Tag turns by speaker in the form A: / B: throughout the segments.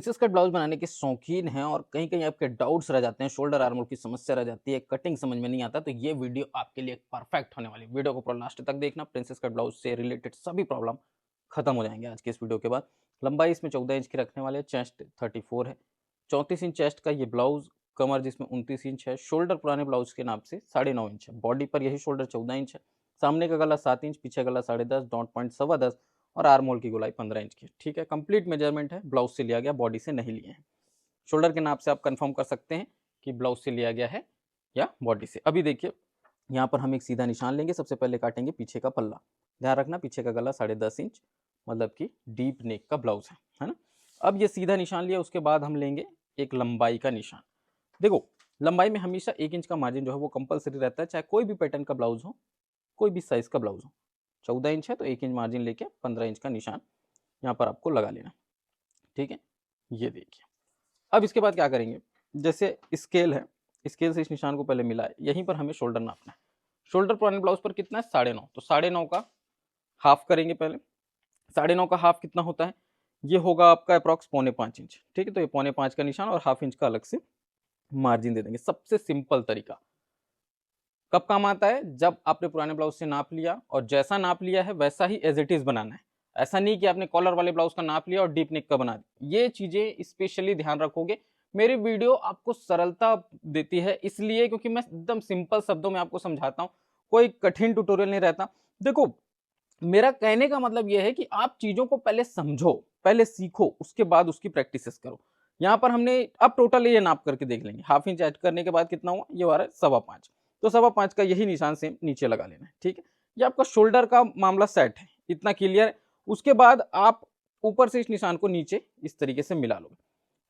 A: Princess cut blouse बनाने के शौकीन हैं और कहीं कहीं आपके डाउट्स रह जाते हैं, शोल्डर आर्म होल की समस्या रह जाती है, कटिंग समझ में नहीं आता, तो ये वीडियो आपके लिए परफेक्ट होने वाली। वीडियो को पूरा लास्ट तक देखना, प्रिंसेस कट ब्लाउज से रिलेटेड सभी प्रॉब्लम खत्म हो जाएंगे आज के इस वीडियो के बाद। लंबाई इसमें 14 इंच की रखने वाले, चेस्ट 34 है, 34 इंच चेस्ट का ये ब्लाउज, कमर जिसमें 29 इंच है, शोल्डर पुराने ब्लाउज के नाप से 9.5 इंच है, बॉडी पर यही शोल्डर 14 इंच है, सामने का गला 7 इंच, पीछे गला 10.5, डॉट पॉइंट 10.25 और आर्म होल की गोलाई 15 इंच की। ठीक है, कंप्लीट मेजरमेंट है, ब्लाउज से लिया गया, बॉडी से नहीं लिए हैं। शोल्डर के नाप से आप कंफर्म कर सकते हैं कि ब्लाउज से लिया गया है या बॉडी से। अभी देखिए, यहाँ पर हम एक सीधा निशान लेंगे, सबसे पहले काटेंगे पीछे का पल्ला। ध्यान रखना पीछे का गला 10.5 इंच, मतलब कि डीप नेक का ब्लाउज है ना। अब ये सीधा निशान लिया, उसके बाद हम लेंगे एक लंबाई का निशान। देखो, लंबाई में हमेशा 1 इंच का मार्जिन जो है वो कंपलसरी रहता है, चाहे कोई भी पैटर्न का ब्लाउज हो, कोई भी साइज का ब्लाउज हो। 14 इंच है तो 1 इंच मार्जिन लेके 15 इंच का निशान यहाँ पर आपको लगा लेना। ठीक है, ये देखिए। अब इसके बाद क्या करेंगे, जैसे स्केल है, स्केल से इस निशान को पहले मिलाए, यहीं पर हमें शोल्डर नापना है। शोल्डर पुराने ब्लाउज पर कितना है, 9.5, तो 9.5 का हाफ करेंगे पहले। 9.5 का हाफ कितना होता है, ये होगा आपका अप्रॉक्स 4.25 इंच। ठीक है, तो ये 4.25 का निशान और हाफ इंच का अलग से मार्जिन दे देंगे। सबसे सिंपल तरीका कब काम आता है, जब आपने पुराने ब्लाउज से नाप लिया और जैसा नाप लिया है वैसा ही एज इट इज बनाना है। ऐसा नहीं कि आपने कॉलर वाले ब्लाउज का नाप लिया और डीप नेक का बना दिया। ये चीजें स्पेशली ध्यान रखोगे। मेरी वीडियो आपको सरलता देती है इसलिए क्योंकि मैं एकदम सिंपल शब्दों में आपको समझाता हूँ, कोई कठिन ट्यूटोरियल नहीं रहता। देखो, मेरा कहने का मतलब यह है कि आप चीजों को पहले समझो, पहले सीखो, उसके बाद उसकी प्रैक्टिस करो। यहाँ पर हमने अब टोटल ये नाप करके देख लेंगे, हाफ इंच ऐड करने के बाद कितना हुआ, ये आ रहा है 5.25, तो 5.25 का यही निशान सेम नीचे लगा लेना है। ठीक है, ये आपका शोल्डर का मामला सेट है, इतना क्लियर है। उसके बाद आप ऊपर से इस निशान को नीचे इस तरीके से मिला लोगे।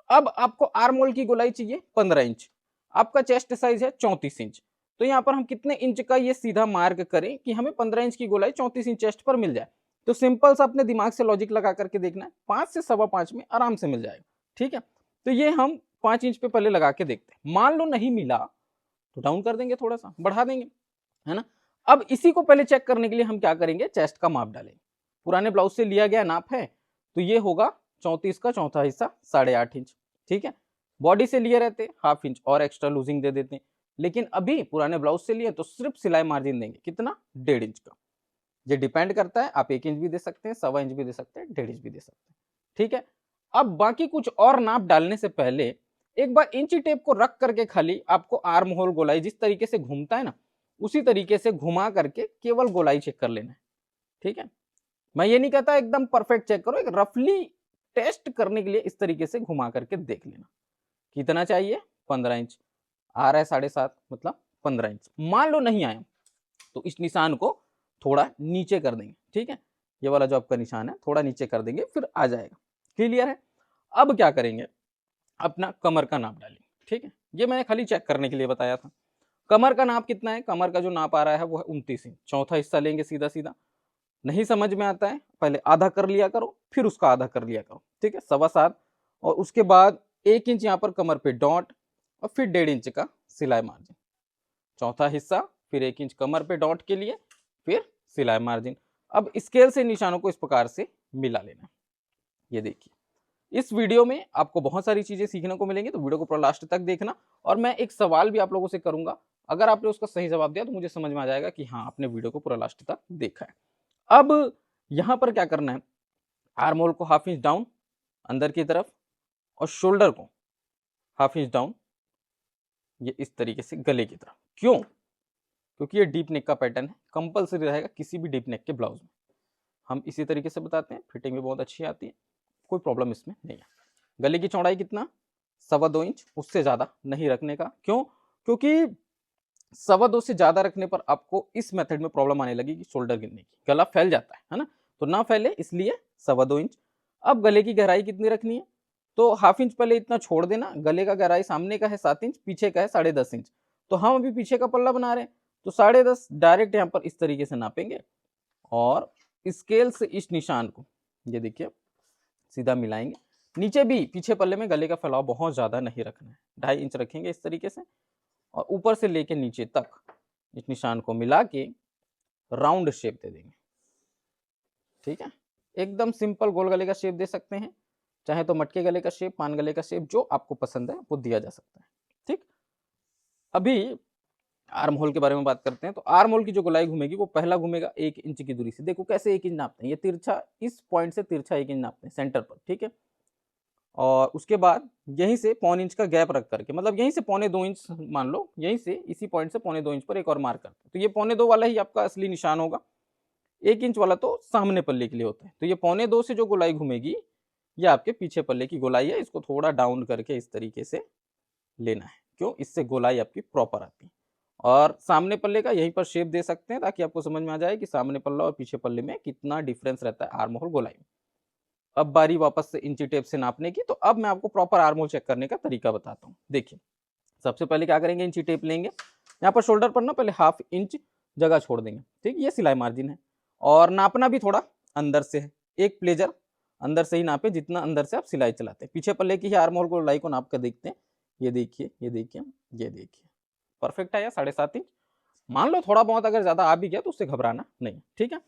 A: अब आपको आर्म होल की गोलाई चाहिए 15 इंच, आपका चेस्ट साइज है 34 इंच, तो यहाँ पर हम कितने इंच का ये सीधा मार्क करें कि हमें 15 इंच की गोलाई 34 इंच चेस्ट पर मिल जाए। तो सिंपल सा अपने दिमाग से लॉजिक लगा करके देखना है, 5 से 5.25 में आराम से मिल जाएगा। ठीक है, तो ये हम 5 इंच पे पहले लगा के देखते हैं। मान लो नहीं मिला तो डाउन कर देंगे, थोड़ा सा बढ़ा देंगे, है ना। अब इसी को पहले चेक करने के लिए हम क्या करेंगे, चेस्ट का माप डालेंगे। पुराने ब्लाउज से लिया गया नाप है, तो ये होगा 34 का चौथा हिस्सा 8.5 इंच। ठीक है, बॉडी से लिए रहते हाफ इंच और एक्स्ट्रा लूजिंग दे देते हैं, लेकिन अभी पुराने ब्लाउज से लिए तो सिर्फ सिलाई मार्जिन देंगे कितना, 1.5 इंच का। ये डिपेंड करता है, आप 1 इंच भी दे सकते हैं, 1.25 इंच भी दे सकते हैं, 1.5 इंच भी दे सकते हैं। ठीक है, अब बाकी कुछ और नाप डालने से पहले एक बार इंची टेप को रख करके खाली आपको आर्म होल गोलाई जिस तरीके से घूमता है ना, उसी तरीके से घुमा करके केवल गोलाई चेक कर लेना है। ठीक है, मैं ये नहीं कहता एकदम परफेक्ट चेक करो, एक रफली टेस्ट करने के लिए इस तरीके से घुमा करके देख लेना। कितना चाहिए, 15 इंच आ रहा है, 7.5 मतलब 15 इंच। मान लो नहीं आया तो इस निशान को थोड़ा नीचे कर देंगे। ठीक है, ये वाला जो आपका निशान है थोड़ा नीचे कर देंगे, फिर आ जाएगा। क्लियर है। अब क्या करेंगे, अपना कमर का नाप डालेंगे। ठीक है, ये मैंने खाली चेक करने के लिए बताया था। कमर का नाप कितना है, कमर का जो नाप आ रहा है वो है 29 इंच, चौथा हिस्सा लेंगे सीधा सीधा। नहीं समझ में आता है, पहले आधा कर लिया करो, फिर उसका आधा कर लिया करो। ठीक है, 7.25, और उसके बाद 1 इंच यहाँ पर कमर पे डॉट, और फिर 1.5 इंच का सिलाई मार्जिन, चौथा हिस्सा, फिर 1 इंच कमर पे डॉट के लिए, फिर सिलाई मार्जिन। अब स्केल से निशानों को इस प्रकार से मिला लेना। ये देखिए, इस वीडियो में आपको बहुत सारी चीजें सीखने को मिलेंगी, तो वीडियो को पूरा लास्ट तक देखना। और मैं एक सवाल भी आप लोगों से करूंगा, अगर आपने उसका सही जवाब दिया तो मुझे समझ में आ जाएगा कि हाँ आपने वीडियो को पूरा लास्ट तक देखा है। अब यहां पर क्या करना है, आर्म होल को हाफ इंच डाउन अंदर की तरफ, और शोल्डर को हाफ इंच डाउन ये इस तरीके से गले की तरफ। क्यों, क्योंकि ये डीप नेक का पैटर्न है, कंपलसरी रहेगा किसी भी डीप नेक के ब्लाउज में। हम इसी तरीके से बताते हैं, फिटिंग भी बहुत अच्छी आती है, कोई प्रॉब्लम इसमें नहीं है। गले की चौड़ाई कितना, 2.25 इंच, उससे ज्यादा नहीं रखने का। क्यों, क्योंकि 2.25 से ज्यादा रखने पर आपको इस मेथड में प्रॉब्लम आने लगेगी शोल्डर गिरने की, गला फैल जाता है ना, तो ना फैले इसलिए 2.25 इंच। अब गले की गहराई कितनी रखनी है, तो हाफ इंच पहले इतना छोड़ देना। गले का गहराई सामने का है 7 इंच, पीछे का है 10.5 इंच, तो हम अभी पीछे का पल्ला बना रहे हैं, तो 10.5 डायरेक्ट यहाँ पर इस तरीके से नापेंगे, और स्केल से इस निशान को ये देखिए सीधा मिलाएंगे। नीचे भी पीछे पल्ले में गले का फैलाव बहुत ज्यादा नहीं रखना है, 2.5 इंच रखेंगे इस तरीके से, और ऊपर से लेके नीचे तक इस निशान को मिला के राउंड शेप दे देंगे। ठीक है, एकदम सिंपल गोल गले का शेप दे सकते हैं, चाहे तो मटके गले का शेप, पान गले का शेप, जो आपको पसंद है वो दिया जा सकता है। ठीक, अभी आर्म होल के बारे में बात करते हैं। तो आर्म होल की जो गोलाई घूमेगी वो पहला घूमेगा 1 इंच की दूरी से। देखो कैसे 1 इंच नापते हैं, ये तिरछा, इस पॉइंट से तिरछा 1 इंच नापते हैं सेंटर पर, ठीक है। और उसके बाद यहीं से पौन इंच का गैप रख करके, मतलब यहीं से पौने 2 इंच मान लो, यहीं से इसी पॉइंट से पौने 2 इंच पर एक और मार्क करते हैं। तो ये पौने 2 वाला ही आपका असली निशान होगा। 1 इंच वाला तो सामने पल्ले के लिए होता है। तो ये पौने 2 से जो गोलाई घूमेगी ये आपके पीछे पल्ले की गोलाई है। इसको थोड़ा डाउन करके इस तरीके से लेना है। क्यों? इससे गोलाई आपकी प्रॉपर आती है। और सामने पल्ले का यहीं पर शेप दे सकते हैं ताकि आपको समझ में आ जाए कि सामने पल्ला और पीछे पल्ले में कितना डिफरेंस रहता है आर्म होल गोलाई में। अब बारी वापस से इंची टेप से नापने की। तो अब मैं आपको प्रॉपर आर्म होल चेक करने का तरीका बताता हूँ। देखिए, सबसे पहले क्या करेंगे, इंची टेप लेंगे। यहाँ पर शोल्डर पर ना पहले 1/2 इंच जगह छोड़ देंगे। ठीक, ये सिलाई मार्जिन है। और नापना भी थोड़ा अंदर से है। एक प्लेजर अंदर से ही नापे जितना अंदर से आप सिलाई चलाते हैं। पीछे पल्ले की आर्म होल गोलाई को नाप कर देखते हैं। ये देखिए, ये देखिए, ये देखिए, परफेक्ट आया 7.5 इंच। मान लो थोड़ा बहुत अगर ज्यादा आ भी गया तो उससे घबराना नहीं, ठीक है।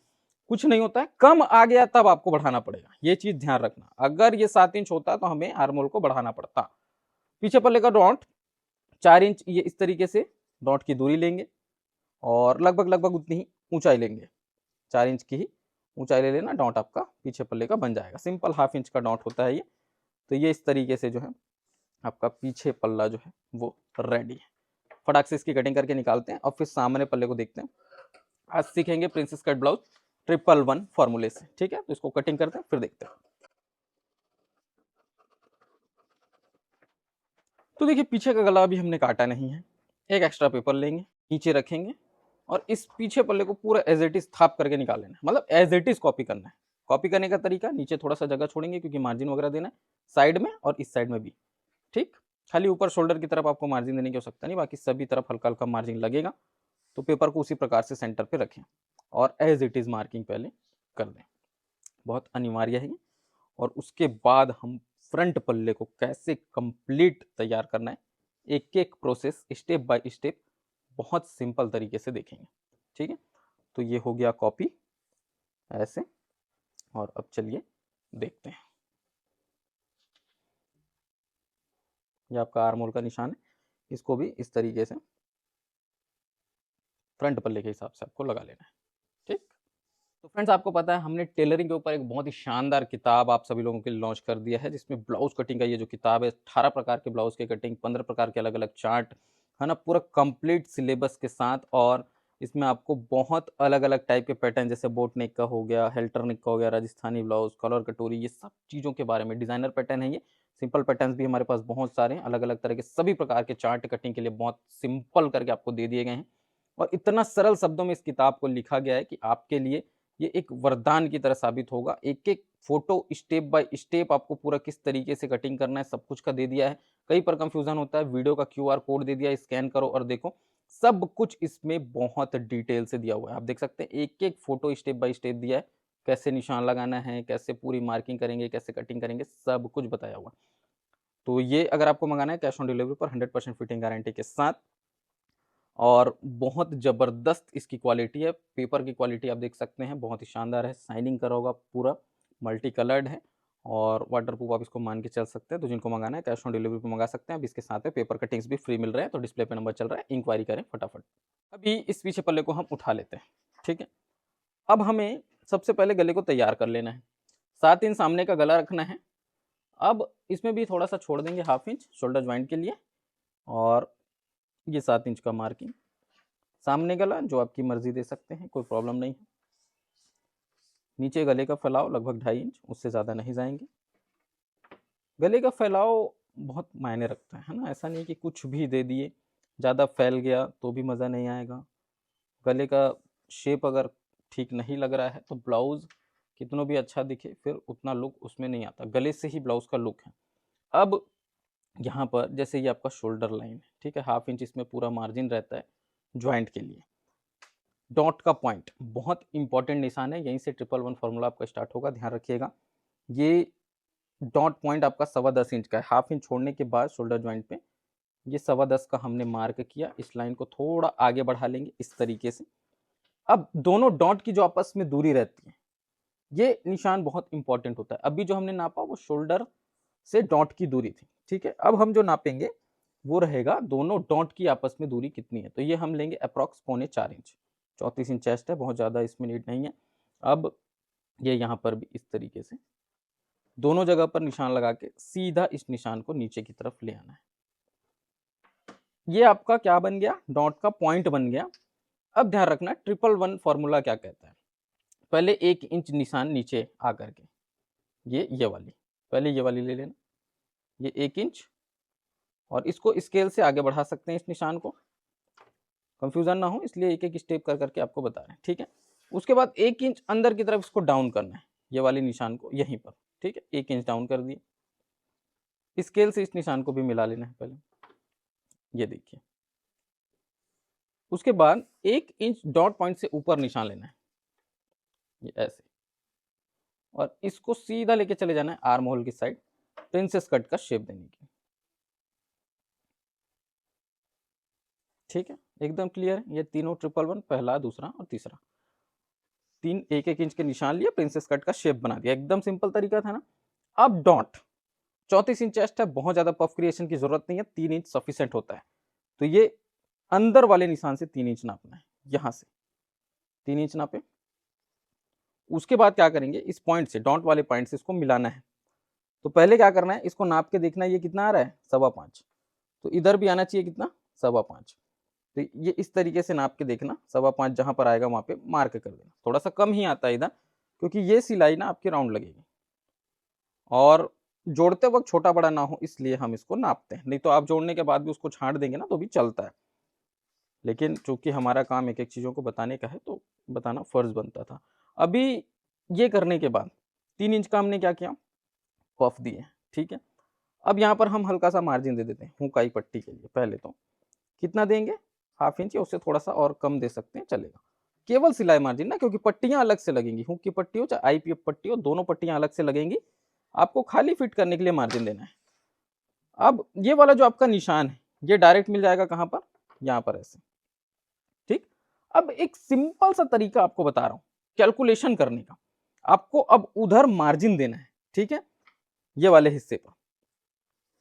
A: कुछ नहीं होता है, कम आ गया तब आपको बढ़ाना पड़ेगा, ये चीज ध्यान रखना। अगर ये 7 इंच होता तो हमें आर्म होल को बढ़ाना पड़ता। पीछे पल्ले का डॉट 4 इंच, ये इस तरीके से डॉट की दूरी लेंगे और लगभग लगभग उतनी ही ऊंचाई लेंगे। 4 इंच की ही ऊंचाई ले लेना, डॉट आपका पीछे पल्ले का बन जाएगा। सिंपल 1/2 इंच का डॉट होता है ये। तो ये इस तरीके से जो है आपका पीछे पल्ला जो है वो रेडी है। फटाक से इसकी कटिंग करके निकालते हैं और फिर सामने पल्ले को देखते हैं। आज सीखेंगे प्रिंसेस कट ब्लाउज 111 फॉर्मूले से, ठीक है। तो इसको कटिंग करते हैं फिर देखते हैं। तो देखिए, पीछे का गला अभी हमने काटा नहीं है। एक एक्स्ट्रा पेपर लेंगे, नीचे रखेंगे और इस पीछे पल्ले को पूरा एज इट इज थाप करके निकाल लेना है। मतलब एज इट इज कॉपी करना है। कॉपी करने का तरीका, नीचे थोड़ा सा जगह छोड़ेंगे क्योंकि मार्जिन वगैरह देना है साइड में और इस साइड में भी। ठीक, खाली ऊपर शोल्डर की तरफ आपको मार्जिन देने की आवश्यकता नहीं, बाकी सभी तरफ हल्का हल्का मार्जिन लगेगा। तो पेपर को उसी प्रकार से सेंटर पे रखें और एज इट इज मार्किंग पहले कर दें, बहुत अनिवार्य है। और उसके बाद हम फ्रंट पल्ले को कैसे कंप्लीट तैयार करना है, एक एक प्रोसेस स्टेप बाय स्टेप बहुत सिंपल तरीके से देखेंगे, ठीक है। तो ये हो गया कॉपी ऐसे। और अब चलिए देखते हैं। ये आपका आर्म होल का निशान है, इसको भी इस तरीके से फ्रंट पल्ले के हिसाब से आपको लगा लेना है, ठीक। तो फ्रेंड्स, आपको पता है हमने टेलरिंग के ऊपर एक बहुत ही शानदार किताब आप सभी लोगों के लिए लॉन्च कर दिया है, जिसमें ब्लाउज कटिंग का ये जो किताब है 18 प्रकार के ब्लाउज के कटिंग, 15 प्रकार के अलग अलग चार्ट है ना, पूरा कंप्लीट सिलेबस के साथ। और इसमें आपको बहुत अलग अलग टाइप के पैटर्न, जैसे बोट नेक का हो गया, हेल्टर नेक का हो गया, राजस्थानी ब्लाउज, कलर कटोरी, ये सब चीज़ों के बारे में। डिजाइनर पैटर्न है ये, सिंपल पैटर्न भी हमारे पास बहुत सारे हैं। अलग अलग तरह के सभी प्रकार के चार्ट कटिंग के लिए बहुत सिंपल करके आपको दे दिए गए हैं। और इतना सरल शब्दों में इस किताब को लिखा गया है कि आपके लिए ये एक वरदान की तरह साबित होगा। एक एक फोटो स्टेप बाय स्टेप आपको पूरा किस तरीके से कटिंग करना है सब कुछ का दे दिया है। कहीं पर कंफ्यूजन होता है, वीडियो का क्यूआर कोड दे दिया है, स्कैन करो और देखो। सब कुछ इसमें बहुत डिटेल से दिया हुआ है। आप देख सकते हैं एक एक फोटो स्टेप बाय स्टेप दिया है, कैसे निशान लगाना है, कैसे पूरी मार्किंग करेंगे, कैसे कटिंग करेंगे, सब कुछ बताया हुआ। तो ये अगर आपको मंगाना है कैश ऑन डिलीवरी पर 100% फिटिंग गारंटी के साथ। और बहुत ज़बरदस्त इसकी क्वालिटी है। पेपर की क्वालिटी आप देख सकते हैं, बहुत ही शानदार है। शाइनिंग करा होगा, पूरा मल्टी कलर्ड है और वाटरप्रूफ आप इसको मान के चल सकते हैं। तो जिनको मंगाना है कैश ऑन डिलीवरी पे मंगा सकते हैं। अब इसके साथ में पेपर कटिंग्स भी फ्री मिल रहे हैं। तो डिस्प्ले पे नंबर चल रहा है, इंक्वायरी करें फटाफट। अभी इस पीछे पल्ले को हम उठा लेते हैं, ठीक है। अब हमें सबसे पहले गले को तैयार कर लेना है। 7 इंच सामने का गला रखना है। अब इसमें भी थोड़ा सा छोड़ देंगे 1/2 इंच शोल्डर ज्वाइंट के लिए। और ये 7 इंच का मार्किंग। सामने गला जो आपकी मर्जी दे सकते हैं, कोई प्रॉब्लम नहीं है। नीचे गले का फैलाव लगभग 2.5 इंच, उससे ज़्यादा नहीं जाएंगे। गले का फैलाव बहुत मायने रखता है ना। ऐसा नहीं कि कुछ भी दे दिए, ज़्यादा फैल गया तो भी मज़ा नहीं आएगा। गले का शेप अगर ठीक नहीं लग रहा है तो ब्लाउज कितना भी अच्छा दिखे फिर उतना लुक उसमें नहीं आता। गले से ही ब्लाउज का लुक है। अब यहाँ पर जैसे ये आपका शोल्डर लाइन है, ठीक है, 1/2 इंच इसमें पूरा मार्जिन रहता है ज्वाइंट के लिए। डॉट का पॉइंट बहुत इंपॉर्टेंट निशान है, यहीं से 111 फॉर्मूला आपका स्टार्ट होगा, ध्यान रखिएगा। ये डॉट पॉइंट आपका 10.25 इंच का है। 1/2 इंच छोड़ने के बाद शोल्डर ज्वाइंट पे ये 10.25 का हमने मार्क किया। इस लाइन को थोड़ा आगे बढ़ा लेंगे इस तरीके से। अब दोनों डॉट की जो आपस में दूरी रहती है, ये निशान बहुत इंपॉर्टेंट होता है। अभी जो हमने नापा वो शोल्डर से डॉट की दूरी थी। ठीक है, अब हम जो नापेंगे वो रहेगा दोनों डॉट की आपस में दूरी कितनी है। तो ये हम लेंगे अप्रॉक्स 3.25 इंच। 34 इंच चेस्ट है, बहुत ज़्यादा इसमें नीड नहीं है। अब ये यहाँ पर भी इस तरीके से दोनों जगह पर निशान लगा के सीधा इस निशान को नीचे की तरफ ले आना है। ये आपका क्या बन गया, डॉट का पॉइंट बन गया। अब ध्यान रखना 111 फॉर्मूला क्या कहता है। पहले 1 इंच निशान नीचे आकर के ये वाली, पहले ये वाली ले लेना, ये 1 इंच, और इसको स्केल से आगे बढ़ा सकते हैं इस निशान को, कंफ्यूजन ना हो इसलिए एक एक स्टेप कर करके आपको बता रहे हैं। ठीक है, उसके बाद 1 इंच अंदर की तरफ इसको डाउन करना है, ये वाले निशान को यहीं पर। ठीक है, 1 इंच डाउन कर दिए। स्केल से इस निशान को भी मिला लेना है पहले, ये देखिए। उसके बाद 1 इंच डॉट पॉइंट से ऊपर निशान लेना है, ये ऐसे, और इसको सीधा लेके चले जाना है आर्म होल की साइड, प्रिंसेस कट का शेप देने की। ठीक है, एकदम क्लियर है। ये तीनों 111, पहला, दूसरा और तीसरा, 3 1-1 इंच के निशान लिए, प्रिंसेस कट का शेप बना दिया। एकदम सिंपल तरीका था ना। अब डॉट 34 इंच चेस्ट है, बहुत ज्यादा पफ क्रिएशन की जरूरत नहीं है, 3 इंच सफिशिएंट होता है। तो ये अंदर वाले निशान से 3 इंच नापना है, यहां से 3 इंच नापे। उसके बाद क्या करेंगे, इस पॉइंट से, डॉट वाले पॉइंट से इसको मिलाना है। तो पहले क्या करना है, इसको नाप के देखना है ये कितना आ रहा है, 5.25। तो इधर भी आना चाहिए कितना, 5.25। तो ये इस तरीके से नाप के देखना, 5.25 जहां पर आएगा वहां पे मार्क कर देना। थोड़ा सा कम ही आता है इधर, क्योंकि ये सिलाई ना आपकी राउंड लगेगी और जोड़ते वक्त छोटा बड़ा ना हो, इसलिए हम इसको नापते हैं। नहीं तो आप जोड़ने के बाद भी उसको छांट देंगे ना तो भी चलता है, लेकिन चूंकि हमारा काम एक एक चीजों को बताने का है तो बताना फर्ज बनता था। अभी ये करने के बाद 3 इंच का हमने क्या किया, पफ दिए। ठीक है, अब यहाँ पर हम हल्का सा मार्जिन दे देते हैं हुकाई पट्टी के लिए। पहले तो कितना देंगे, 1/2 इंच, या उससे थोड़ा सा और कम दे सकते हैं, चलेगा। केवल सिलाई मार्जिन ना, क्योंकि पट्टियां अलग से लगेंगी, हुक की पट्टी हो चाहे आईपीएफ पट्टी हो, दोनों पट्टियां अलग से लगेंगी। आपको खाली फिट करने के लिए मार्जिन देना है। अब ये वाला जो आपका निशान है ये डायरेक्ट मिल जाएगा कहां पर, यहां पर ऐसे। ठीक, अब एक सिंपल सा तरीका आपको बता रहा हूं कैलकुलेशन करने का। आपको अब उधर मार्जिन देना है। ठीक है, ये वाले हिस्से पर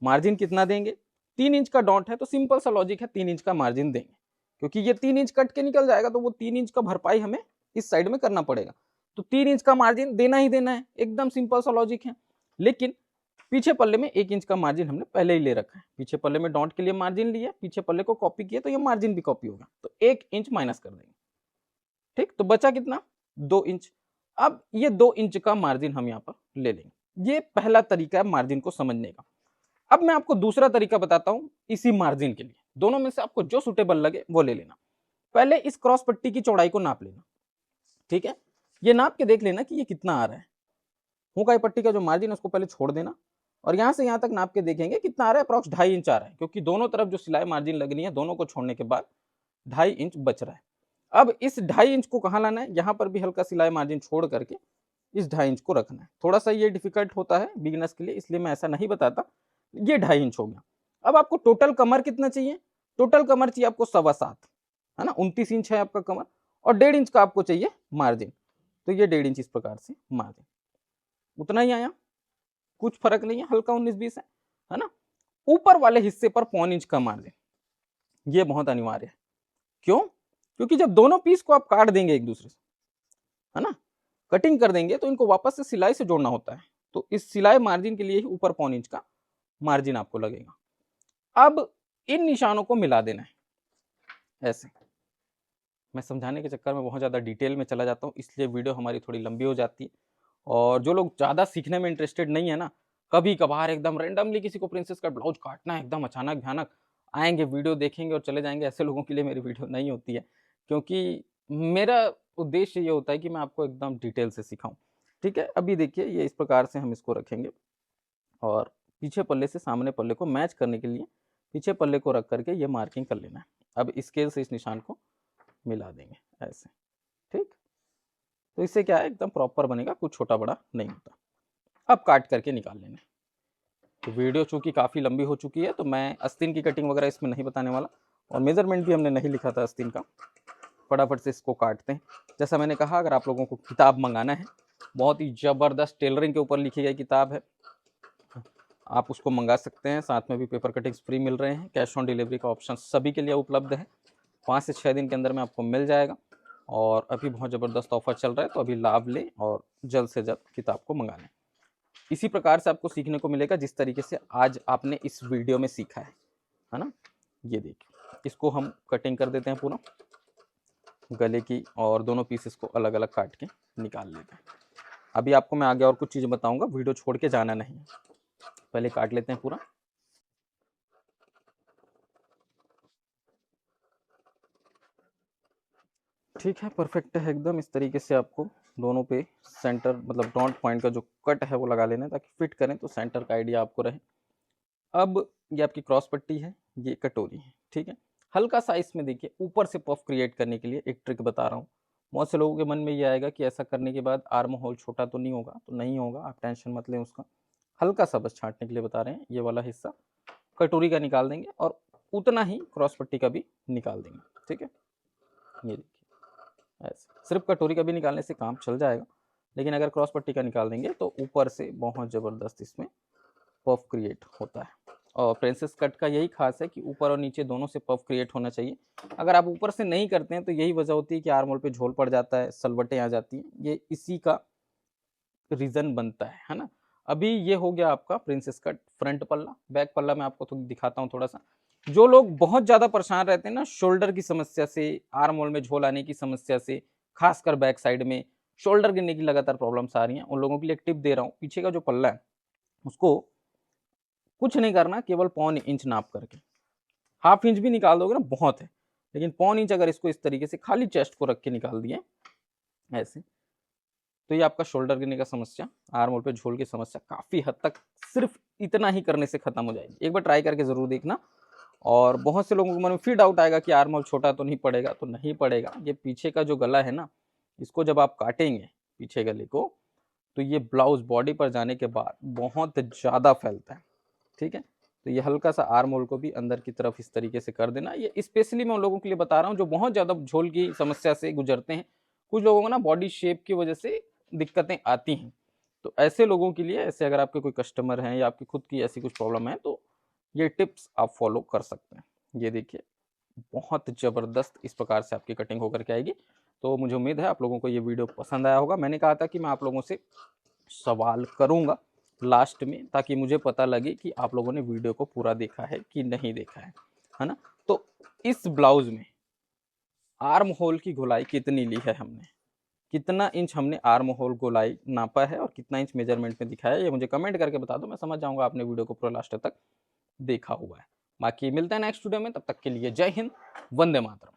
A: मार्जिन कितना देंगे, 3 इंच का डॉट है तो सिंपल सा लॉजिक है, 3 इंच का मार्जिन देंगे, क्योंकि ये 3 इंच कट के निकल जाएगा तो वो 3 इंच का भरपाई हमें इस साइड में करना पड़ेगा। तो 3 इंच का मार्जिन देना ही देना है, एकदम सिंपल सा लॉजिक है। लेकिन पीछे पल्ले में 1 इंच का मार्जिन हमने पहले ही ले रखा है। पीछे पल्ले में डॉट के लिए मार्जिन लिया, पीछे पल्ले को कॉपी किया, तो ये मार्जिन भी कॉपी होगा, तो 1 इंच माइनस कर देंगे। ठीक, तो बचा कितना, 2 इंच। अब ये 2 इंच का मार्जिन हम यहाँ पर ले लेंगे। ये पहला तरीका है मार्जिन को समझने का। अब मैं आपको दूसरा तरीका बताता हूं इसी मार्जिन के लिए। दोनों में से आपको जो सुटेबल लगे वो ले लेना। पहले इस क्रॉस पट्टी की चौड़ाई को नाप लेना। ठीक है, ये नाप के देख लेना कि ये कितना आ रहा है। हुकाई पट्टी का जो मार्जिन है उसको पहले छोड़ देना, और यहां से यहां तक नाप के देखेंगे कितना आ रहा है, अप्रॉक्स 2.5 इंच आ रहा है, क्योंकि दोनों तरफ जो सिलाई मार्जिन लगनी है दोनों को छोड़ने के बाद 2.5 इंच बच रहा है। अब इस 2.5 इंच को कहां लाना है, यहां पर भी हल्का सिलाई मार्जिन छोड़ करके इस 2.5 इंच को रखना है। थोड़ा सा ये डिफिकल्ट होता है बिगिनर्स के लिए, इसलिए मैं ऐसा नहीं बताता। ये 2.5 इंच हो गया। अब आपको टोटल कमर कितना चाहिए, टोटल कमर चाहिए आपको 7.25, है ना, 29 इंच है आपका कमर, और 1.5 इंच का आपको चाहिए मार्जिन। तो ये 1.5 इंच इस प्रकार से मार्जिन, उतना ही आया, कुछ फर्क नहीं है, हल्का 19-20 है ना। ऊपर वाले हिस्से पर 0.25 इंच का मार्जिन, ये बहुत अनिवार्य है। क्यों, क्योंकि जब दोनों पीस को आप काट देंगे एक दूसरे से, है ना, कटिंग कर देंगे, तो इनको वापस से सिलाई से जोड़ना होता है। तो इस सिलाई मार्जिन के लिए ही ऊपर 0.25 इंच का मार्जिन आपको लगेगा। अब इन निशानों को मिला देना है ऐसे। मैं समझाने के चक्कर में बहुत ज़्यादा डिटेल में चला जाता हूँ, इसलिए वीडियो हमारी थोड़ी लंबी हो जाती है। और जो लोग ज़्यादा सीखने में इंटरेस्टेड नहीं है ना, कभी कभार एकदम रैंडमली किसी को प्रिंसेस का ब्लाउज काटना है, एकदम अचानक भयानक आएंगे, वीडियो देखेंगे और चले जाएंगे, ऐसे लोगों के लिए मेरी वीडियो नहीं होती है। क्योंकि मेरा उद्देश्य ये होता है कि मैं आपको एकदम डिटेल से सिखाऊं। ठीक है, अभी देखिए ये इस प्रकार से हम इसको रखेंगे, और पीछे पल्ले से सामने पल्ले को मैच करने के लिए पीछे पल्ले को रख करके ये मार्किंग कर लेना है। अब स्केल से इस निशान को मिला देंगे ऐसे। ठीक, तो इससे क्या है, एकदम प्रॉपर बनेगा, कुछ छोटा बड़ा नहीं होता। अब काट करके निकाल लेना है। तो वीडियो चूंकि काफ़ी लंबी हो चुकी है तो मैं आस्तीन की कटिंग वगैरह इसमें नहीं बताने वाला, और मेजरमेंट भी हमने नहीं लिखा था आस्तीन का। फटाफट से इसको काटते हैं। जैसा मैंने कहा, अगर आप लोगों को किताब मंगाना है, बहुत ही ज़बरदस्त टेलरिंग के ऊपर लिखी गई किताब है, आप उसको मंगा सकते हैं। साथ में भी पेपर कटिंग्स फ्री मिल रहे हैं। कैश ऑन डिलीवरी का ऑप्शन सभी के लिए उपलब्ध है। 5 से 6 दिन के अंदर में आपको मिल जाएगा और अभी बहुत ज़बरदस्त ऑफर चल रहा है, तो अभी लाभ लें और जल्द से जल्द किताब को मंगा लें। इसी प्रकार से आपको सीखने को मिलेगा जिस तरीके से आज आपने इस वीडियो में सीखा है ना। ये देखिए, इसको हम कटिंग कर देते हैं पूरा गले की और दोनों पीसेस को अलग अलग काट के निकाल लेते हैं। अभी आपको मैं आगे और कुछ चीज़ बताऊंगा, वीडियो छोड़ के जाना नहीं। पहले काट लेते हैं पूरा। ठीक है, परफेक्ट है एकदम। इस तरीके से आपको दोनों पे सेंटर मतलब डॉट पॉइंट का जो कट है वो लगा लेना है ताकि फिट करें तो सेंटर का आइडिया आपको रहे। अब ये आपकी क्रॉस पट्टी है, ये कटोरी है, ठीक है। हल्का सा इसमें देखिए ऊपर से पफ क्रिएट करने के लिए एक ट्रिक बता रहा हूँ। बहुत से लोगों के मन में ये आएगा कि ऐसा करने के बाद आर्म होल छोटा तो नहीं होगा, तो नहीं होगा, आप टेंशन मत लें उसका। हल्का सा बस छांटने के लिए बता रहे हैं। ये वाला हिस्सा कटोरी का निकाल देंगे और उतना ही क्रॉस पट्टी का भी निकाल देंगे, ठीक है। ये देखिए ऐसे सिर्फ कटोरी का भी निकालने से काम चल जाएगा, लेकिन अगर क्रॉस पट्टी का निकाल देंगे तो ऊपर से बहुत ज़बरदस्त इसमें पफ क्रिएट होता है। और प्रिंसेस कट का यही खास है कि ऊपर और नीचे दोनों से पफ क्रिएट होना चाहिए। अगर आप ऊपर से नहीं करते हैं तो यही वजह होती है कि आर्म होल पे झोल पड़ जाता है, सलवटें आ जाती हैं। ये इसी का रीज़न बनता है ना। अभी ये हो गया आपका प्रिंसेस कट फ्रंट पल्ला। बैक पल्ला मैं आपको दिखाता हूँ थोड़ा सा। जो लोग बहुत ज़्यादा परेशान रहते हैं ना शोल्डर की समस्या से, आर्म होल में झोल आने की समस्या से, खासकर बैक साइड में शोल्डर गिरने की लगातार प्रॉब्लम्स आ रही हैं, उन लोगों के लिए एक टिप दे रहा हूँ। पीछे का जो पल्ला है उसको कुछ नहीं करना, केवल 1.25 इंच नाप करके, 1/2 इंच भी निकाल दोगे ना बहुत है, लेकिन 1.25 इंच अगर इसको इस तरीके से खाली चेस्ट को रख के निकाल दिए ऐसे, तो ये आपका शोल्डर गिरने का समस्या, आर्म होल पे झोल की समस्या काफ़ी हद तक सिर्फ इतना ही करने से खत्म हो जाएगी। एक बार ट्राई करके ज़रूर देखना। और बहुत से लोगों के मन में फिर डाउट आएगा कि आर्म होल छोटा तो नहीं पड़ेगा, तो नहीं पड़ेगा। ये पीछे का जो गला है ना, इसको जब आप काटेंगे पीछे गले को, तो ये ब्लाउज बॉडी पर जाने के बाद बहुत ज़्यादा फैलता है, ठीक है। तो ये हल्का सा आर्म होल को भी अंदर की तरफ इस तरीके से कर देना। ये स्पेशली मैं उन लोगों के लिए बता रहा हूँ जो बहुत ज़्यादा झोल की समस्या से गुजरते हैं। कुछ लोगों को ना बॉडी शेप की वजह से दिक्कतें आती हैं, तो ऐसे लोगों के लिए, ऐसे अगर आपके कोई कस्टमर हैं या आपकी खुद की ऐसी कुछ प्रॉब्लम है, तो ये टिप्स आप फॉलो कर सकते हैं। ये देखिए बहुत ज़बरदस्त इस प्रकार से आपकी कटिंग होकर के आएगी। तो मुझे उम्मीद है आप लोगों को ये वीडियो पसंद आया होगा। मैंने कहा था कि मैं आप लोगों से सवाल करूंगा लास्ट में, ताकि मुझे पता लगे कि आप लोगों ने वीडियो को पूरा देखा है कि नहीं देखा है ना। तो इस ब्लाउज में आर्म होल की गोलाई कितनी ली है हमने, कितना इंच हमने आर्म होल गोलाई नापा है और कितना इंच मेजरमेंट में दिखाया है, ये मुझे कमेंट करके बता दो। मैं समझ जाऊंगा आपने वीडियो को पूरा लास्ट तक देखा हुआ है। बाकी मिलते हैं नेक्स्ट वीडियो में, तब तक के लिए जय हिंद, वंदे मातरम।